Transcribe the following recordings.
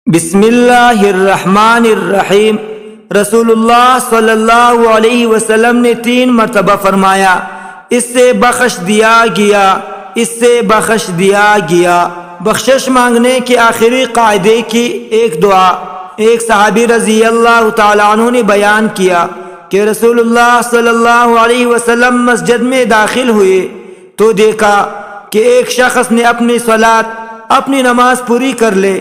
بسم اللہ الرحمن الرحیم۔ رسول اللہ صلی اللہ علیہ وسلم نے 3 مرتبہ فرمایا، اس سے بخش دیا گیا، اس سے بخش دیا گیا۔ بخشش مانگنے کے آخری قاعدے کی ایک دعا ایک صحابی رضی اللہ تعالیٰ عنہ نے بیان کیا کہ رسول اللہ صلی اللہ علیہ وسلم مسجد میں داخل ہوئے تو دیکھا کہ ایک شخص نے اپنی صلاۃ اپنی نماز پوری کر لے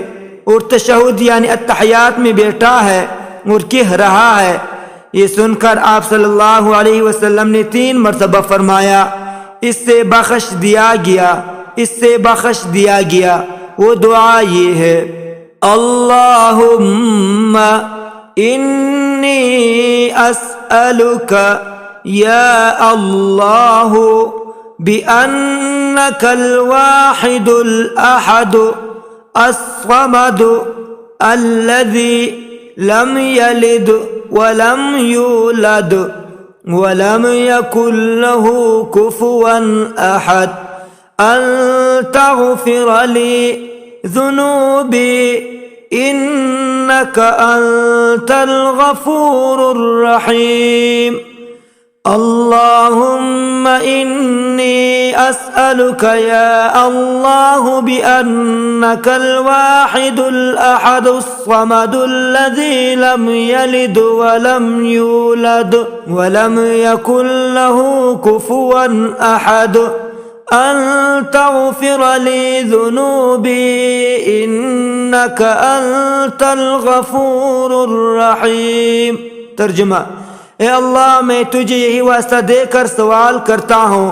اور تشہد یعنی التحیات میں بیٹھا ہے اور کہہ رہا ہے۔ یہ سن کر آپ صلی اللہ علیہ وسلم نے 3 مرتبہ فرمایا، اس سے بخش دیا گیا، اس سے بخش دیا گیا۔ وہ دعا یہ ہے، اللہم انی اسألک یا اللہ بأنک الواحد الأحد الصمد الذي لم يلد ولم يولد ولم يكن له كفوا أحد أن تغفر لي ذنوبي إنك أنت الغفور الرحيم اللهم إني أسألك يا الله بأنك الواحد الأحد الصمد الذي لم يلد ولم يولد ولم يكن له كفوا أحد أن تغفر لي ذنوبي إنك أنت الغفور الرحيم۔ ترجمہ، اے اللہ میں تجھے یہی واسطہ دے کر سوال کرتا ہوں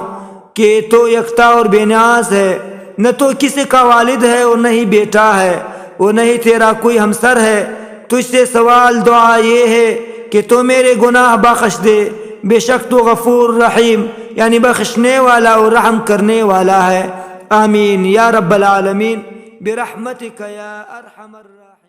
کہ تو یکتا اور بے نیاز ہے، نہ تو کسی کا والد ہے اور نہ ہی بیٹا ہے اور نہ ہی تیرا کوئی ہمسر ہے۔ تجھ سے سوال دعا یہ ہے کہ تو میرے گناہ بخش دے، بے شک تو غفور رحیم یعنی بخشنے والا اور رحم کرنے والا ہے۔ آمین یا رب العالمین برحمتک یا ارحم الراحمین۔